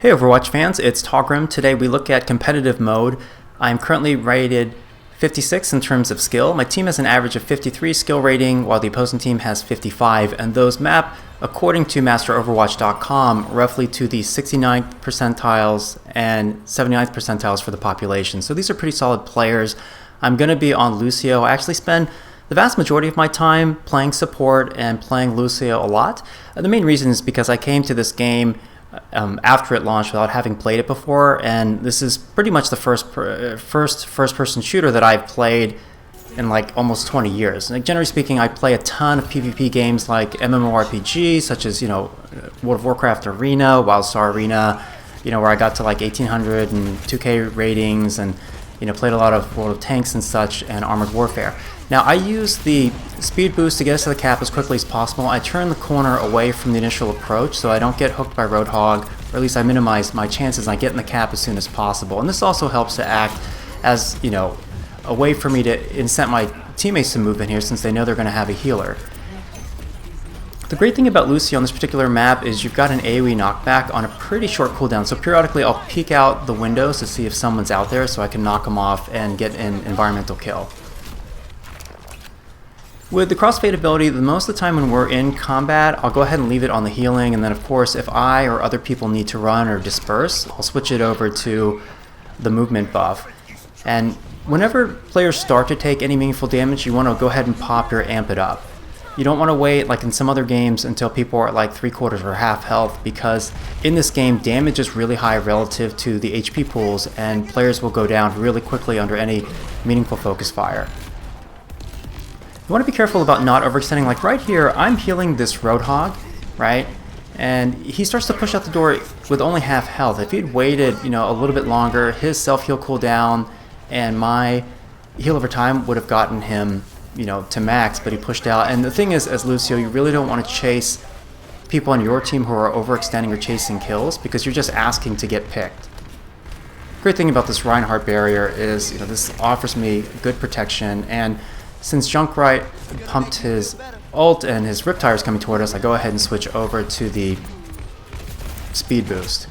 Hey Overwatch fans, it's Taugrim. Today we look at competitive mode. I'm currently rated 56 in terms of skill. My team has an average of 53 skill rating while the opposing team has 55, and those map, according to masteroverwatch.com, roughly to the 69th percentiles and 79th percentiles for the population. So these are pretty solid players. I'm going to be on Lucio. I actually spend the vast majority of my time playing support and playing Lucio a lot. The main reason is because I came to this game after it launched without having played it before, and this is pretty much the first-person shooter that I've played in like almost 20 years. Like, generally speaking, I play a ton of PvP games like MMORPG, such as World of Warcraft Arena, WildStar Arena, where I got to like 1800 and 2K ratings, and played a lot of World of Tanks and such, and Armored Warfare. Now, I use the speed boost to get us to the cap as quickly as possible. I turn the corner away from the initial approach so I don't get hooked by Roadhog, or at least I minimize my chances and I get in the cap as soon as possible. And this also helps to act as, a way for me to incent my teammates to move in here since they know they're going to have a healer. The great thing about Lucio on this particular map is you've got an AoE knockback on a pretty short cooldown, so periodically I'll peek out the windows to see if someone's out there so I can knock them off and get an environmental kill. With the crossfade ability, most of the time when we're in combat, I'll go ahead and leave it on the healing, and then of course if I or other people need to run or disperse, I'll switch it over to the movement buff. And whenever players start to take any meaningful damage, you want to go ahead and pop your amp it up. You don't want to wait like in some other games until people are at like 3/4 or half health, because in this game damage is really high relative to the HP pools and players will go down really quickly under any meaningful focus fire. You want to be careful about not overextending. Like right here, I'm healing this Roadhog, right? And he starts to push out the door with only half health. If he'd waited, a little bit longer, his self-heal cooldown and my heal over time would have gotten him, to max, but he pushed out. And the thing is, as Lucio, you really don't want to chase people on your team who are overextending or chasing kills, because you're just asking to get picked. Great thing about this Reinhardt barrier is, this offers me good protection, and since Junkrat pumped his ult and his Riptire is coming toward us, I go ahead and switch over to the speed boost.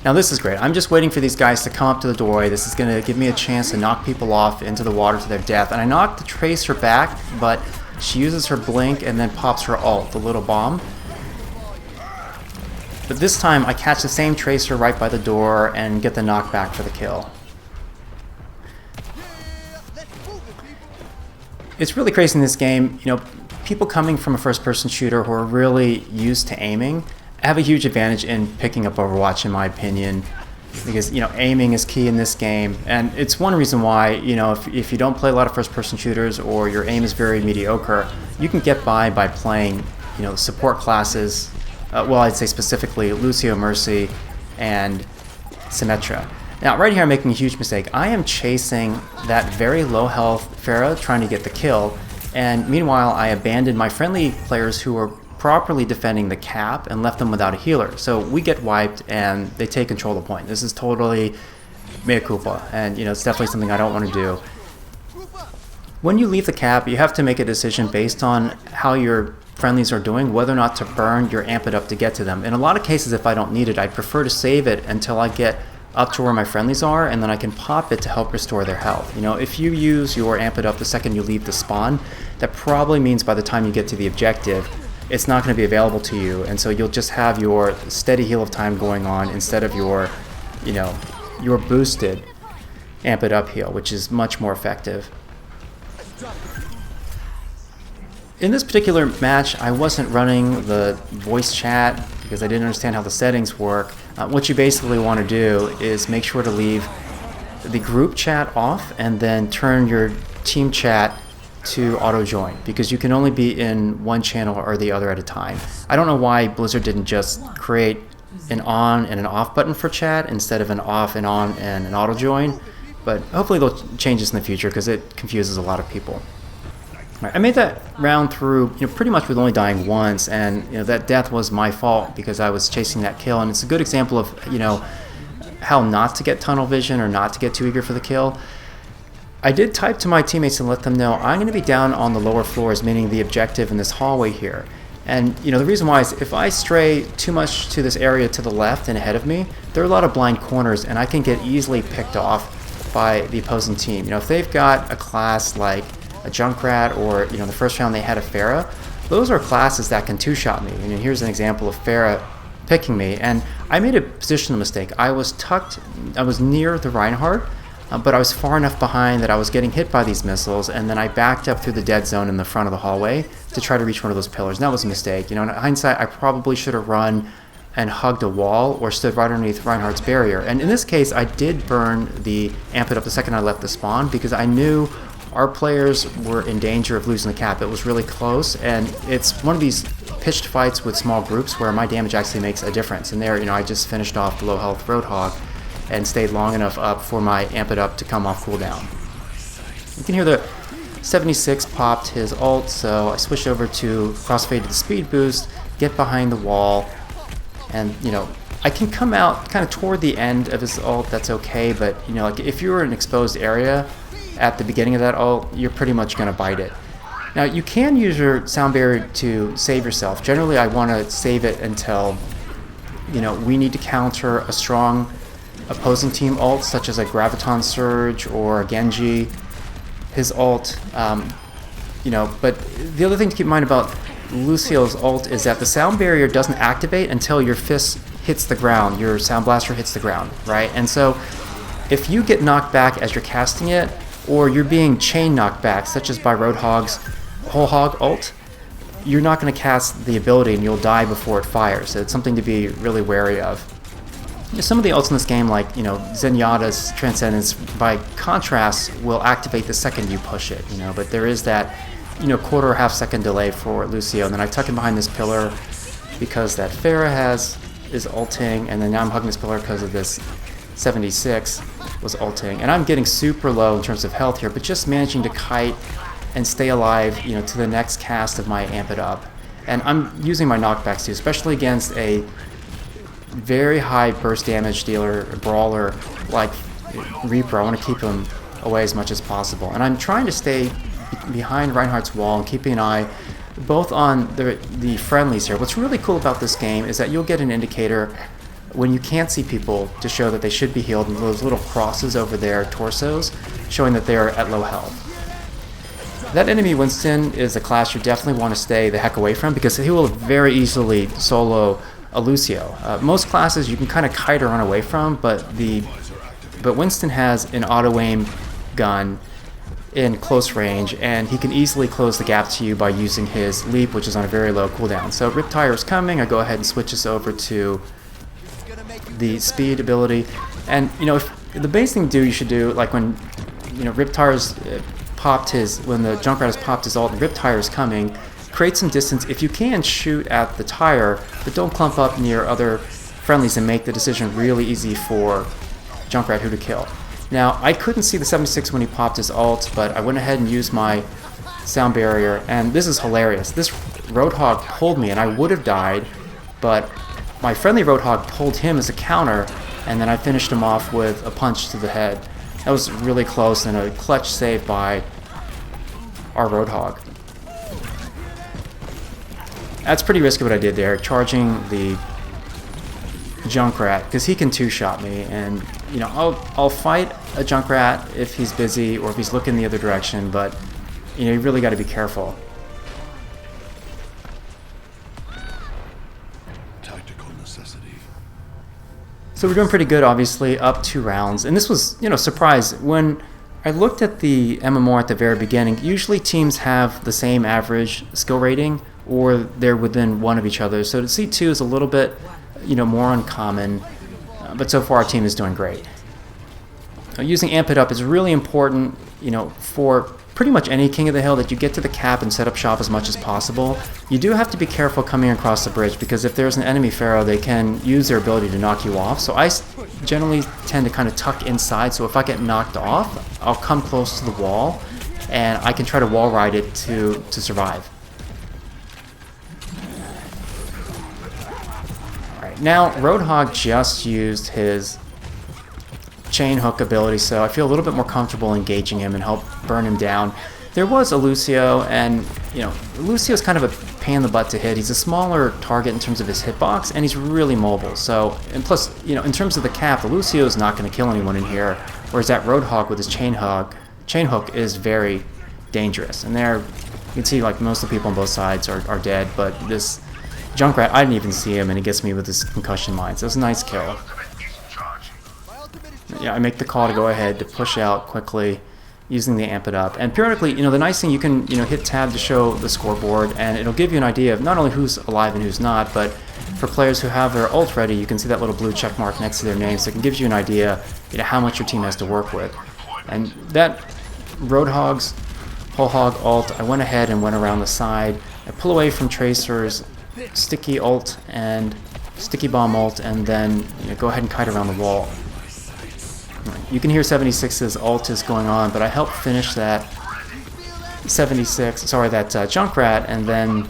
Now this is great. I'm just waiting for these guys to come up to the doorway. This is going to give me a chance to knock people off into the water to their death. And I knock the Tracer back, but she uses her blink and then pops her ult, the little bomb. But this time I catch the same Tracer right by the door and get the knockback for the kill. It's really crazy in this game, people coming from a first-person shooter who are really used to aiming have a huge advantage in picking up Overwatch, in my opinion, because, aiming is key in this game. And it's one reason why, if you don't play a lot of first-person shooters or your aim is very mediocre, you can get by playing, support classes, well, I'd say specifically Lucio, Mercy, and Symmetra. Now, right here I'm making a huge mistake. I am chasing that very low health Pharah trying to get the kill, and meanwhile I abandoned my friendly players who were properly defending the cap and left them without a healer. So we get wiped and they take control of the point. This is totally mea culpa, and it's definitely something I don't want to do. When you leave the cap, you have to make a decision based on how your friendlies are doing, whether or not to burn your amp it up to get to them. In a lot of cases, if I don't need it, I'd prefer to save it until I get up to where my friendlies are, and then I can pop it to help restore their health. If you use your amp it up the second you leave the spawn, that probably means by the time you get to the objective, it's not going to be available to you, and so you'll just have your steady heal of time going on instead of your, your boosted amp it up heal, which is much more effective. In this particular match, I wasn't running the voice chat because I didn't understand how the settings work. What you basically want to do is make sure to leave the group chat off and then turn your team chat to auto join, because you can only be in one channel or the other at a time. I don't know why Blizzard didn't just create an on and an off button for chat instead of an off and on and an auto join, but hopefully they'll change this in the future because it confuses a lot of people. I made that round through, pretty much with only dying once, and that death was my fault because I was chasing that kill, and it's a good example of how not to get tunnel vision or not to get too eager for the kill. I did type to my teammates and let them know I'm going to be down on the lower floors, meaning the objective in this hallway here, And the reason why is if I stray too much to this area to the left and ahead of me, there are a lot of blind corners, and I can get easily picked off by the opposing team. If they've got a class like a Junkrat, or in the first round they had a Pharah, those are classes that can two-shot me. Here's an example of Pharah picking me, and I made a positional mistake. I was near the Reinhardt, but I was far enough behind that I was getting hit by these missiles, and then I backed up through the dead zone in the front of the hallway to try to reach one of those pillars. And that was a mistake. In hindsight, I probably should have run and hugged a wall or stood right underneath Reinhardt's barrier. And in this case, I did burn the amp it up the second I left the spawn, because I knew our players were in danger of losing the cap. It was really close, and it's one of these pitched fights with small groups where my damage actually makes a difference. And there, I just finished off the low health Roadhog and stayed long enough up for my amp it up to come off cooldown. You can hear the 76 popped his ult, so I switched over to crossfade to the speed boost, get behind the wall, and I can come out kind of toward the end of his ult. That's okay, but like if you're in an exposed area at the beginning of that ult, you're pretty much going to bite it. Now you can use your sound barrier to save yourself. Generally, I want to save it until we need to counter a strong opposing team ult, such as a Graviton Surge or a Genji. His ult, but the other thing to keep in mind about Lucio's ult is that the sound barrier doesn't activate until your fist hits the ground, your sound blaster hits the ground, right? And so if you get knocked back as you're casting it, or you're being chain knocked back, such as by Roadhog's Whole Hog ult, you're not going to cast the ability and you'll die before it fires. So it's something to be really wary of. Some of the ults in this game, like Zenyatta's Transcendence, by contrast, will activate the second you push it. But there is that quarter or half second delay for Lucio, and then I tuck him behind this pillar because that Pharah is ulting, and then now I'm hugging this pillar because of this 76 was ulting, and I'm getting super low in terms of health here, but just managing to kite and stay alive, to the next cast of my amp it up. And I'm using my knockbacks too, especially against a very high burst damage dealer, brawler like Reaper. I want to keep him away as much as possible, and I'm trying to stay behind Reinhardt's wall and keeping an eye both on the friendlies here. What's really cool about this game is that you'll get an indicator when you can't see people to show that they should be healed, and those little crosses over their torsos showing that they're at low health. That enemy Winston is a class you definitely want to stay the heck away from, because he will very easily solo a Lucio. Most classes you can kind of kite or run away from, but Winston has an auto-aim gun in close range, and he can easily close the gap to you by using his leap, which is on a very low cooldown. So Riptire is coming. I go ahead and switch this over to the speed ability, and if the base thing you should do, like when Riptire's when the Junkrat has popped his ult and Riptire is coming, create some distance. If you can, shoot at the tire, but don't clump up near other friendlies and make the decision really easy for Junkrat who to kill. Now, I couldn't see the 76 when he popped his ult, but I went ahead and used my sound barrier, and this is hilarious. This Roadhog pulled me, and I would have died, but my friendly Roadhog pulled him as a counter, and then I finished him off with a punch to the head. That was really close, and a clutch save by our Roadhog. That's pretty risky what I did there, charging the Junkrat, because he can two-shot me, and I'll fight a Junkrat if he's busy or if he's looking the other direction, but you really got to be careful. Tactical necessity. So we're doing pretty good, obviously, up 2 rounds, and this was surprise. When I looked at the MMR at the very beginning, usually teams have the same average skill rating, or they're within one of each other. So to see 2 is a little bit more uncommon, but so far our team is doing great. Using Amp It Up is really important, for pretty much any King of the Hill, that you get to the cap and set up shop as much as possible. You do have to be careful coming across the bridge, because if there's an enemy Pharaoh, they can use their ability to knock you off. So I generally tend to kind of tuck inside, so if I get knocked off, I'll come close to the wall, and I can try to wall ride it to survive. Now, Roadhog just used his chain hook ability, so I feel a little bit more comfortable engaging him and help burn him down. There was a Lucio, and Lucio's kind of a pain in the butt to hit. He's a smaller target in terms of his hitbox, and he's really mobile. So, and plus, you know, in terms of the cap, the Lucio is not going to kill anyone in here, whereas that Roadhog with his chain hook is very dangerous. And there, you can see like most of the people on both sides are dead, but this Junkrat, I didn't even see him, and he gets me with his concussion mines. So it was a nice kill. Yeah, I make the call to go ahead to push out quickly, using the amp it up. And periodically, you know, the nice thing, you can, you know, hit tab to show the scoreboard, and it'll give you an idea of not only who's alive and who's not, but for players who have their ult ready, you can see that little blue check mark next to their name, so it can give you an idea, you know, how much your team has to work with. And that Roadhog's whole hog ult, I went ahead and went around the side. I pull away from Tracer's sticky ult and sticky bomb ult, and then, you know, go ahead and kite around the wall. You can hear 76's ult is going on, but I helped finish that that Junkrat, and then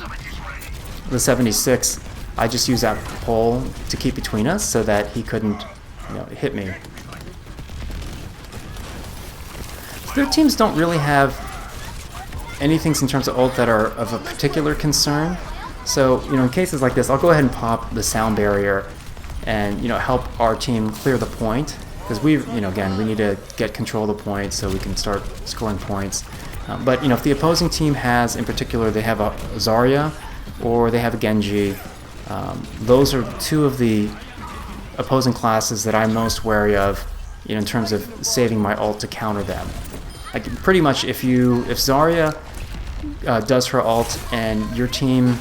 the 76, I just used that pole to keep between us so that he couldn't, you know, hit me. Their teams don't really have anything in terms of ult that are of a particular concern. So, you know, in cases like this, I'll go ahead and pop the sound barrier and, you know, help our team clear the point. Because you know, again, we need to get control of the point so we can start scoring points. But, you know, if the opposing team has, in particular, they have a Zarya or they have a Genji, those are two of the opposing classes that I'm most wary of, you know, in terms of saving my ult to counter them. Like, pretty much, if Zarya does her ult and your team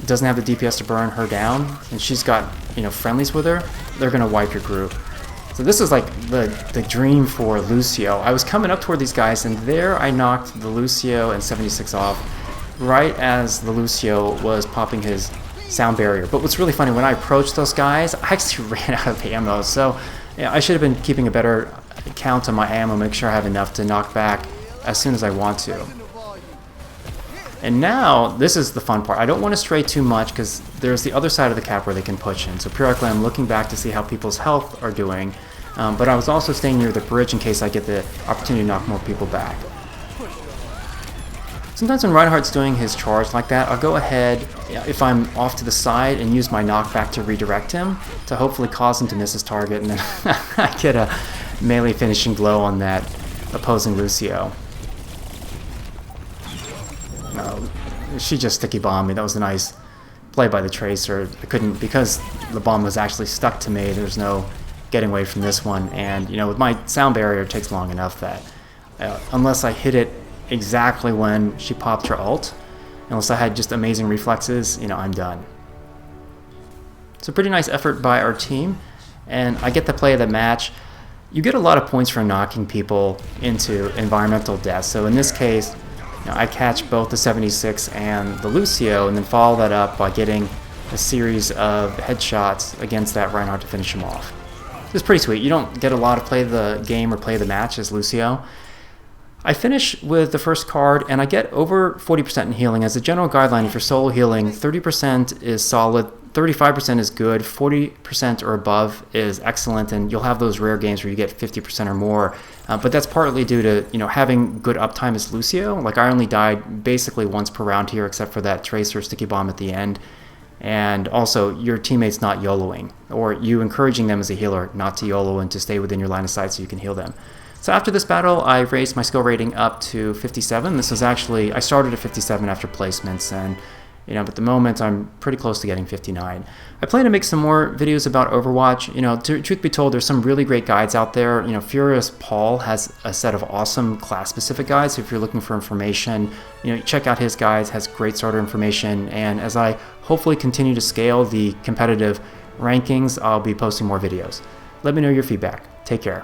doesn't have the DPS to burn her down, and she's got, you know, friendlies with her, they're gonna wipe your group. So this is like the dream for Lucio. I was coming up toward these guys, and there I knocked the Lucio and 76 off right as the Lucio was popping his sound barrier. But what's really funny, when I approached those guys, I actually ran out of ammo. So yeah, I should have been keeping a better count on my ammo, make sure I have enough to knock back as soon as I want to. And now, this is the fun part. I don't want to stray too much because there's the other side of the cap where they can push in. So periodically I'm looking back to see how people's health are doing. But I was also staying near the bridge in case I get the opportunity to knock more people back. Sometimes when Reinhardt's doing his charge like that, I'll go ahead, if I'm off to the side, and use my knockback to redirect him to hopefully cause him to miss his target, and then I get a melee finishing blow on that opposing Lucio. No, she just sticky bombed me. That was a nice play by the Tracer. I couldn't, because the bomb was actually stuck to me, there's no getting away from this one. And, you know, with my sound barrier, it takes long enough that unless I hit it exactly when she popped her ult, unless I had just amazing reflexes, you know, I'm done. It's a pretty nice effort by our team, and I get the play of the match. You get a lot of points for knocking people into environmental death. So in this case, you know, I catch both the 76 and the Lucio, and then follow that up by getting a series of headshots against that Reinhardt to finish him off. It's pretty sweet. You don't get a lot of play of the game or play of the match as Lucio. I finish with the first card, and I get over 40% in healing. As a general guideline, if you're solo healing, 30% is solid, 35% is good, 40% or above is excellent, and you'll have those rare games where you get 50% or more. But that's partly due to, you know, having good uptime as Lucio. Like, I only died basically once per round here, except for that Tracer sticky bomb at the end. And also, your teammates not YOLOing, or you encouraging them as a healer not to YOLO and to stay within your line of sight so you can heal them. So after this battle, I raised my skill rating up to 57. This was actually, I started at 57 after placements, and, you know, at the moment I'm pretty close to getting 59. I plan to make some more videos about Overwatch. You know, truth be told, there's some really great guides out there. You know, Furious Paul has a set of awesome class-specific guides. So if you're looking for information, you know, check out his guides, has great starter information. And as I hopefully continue to scale the competitive rankings, I'll be posting more videos. Let me know your feedback. Take care.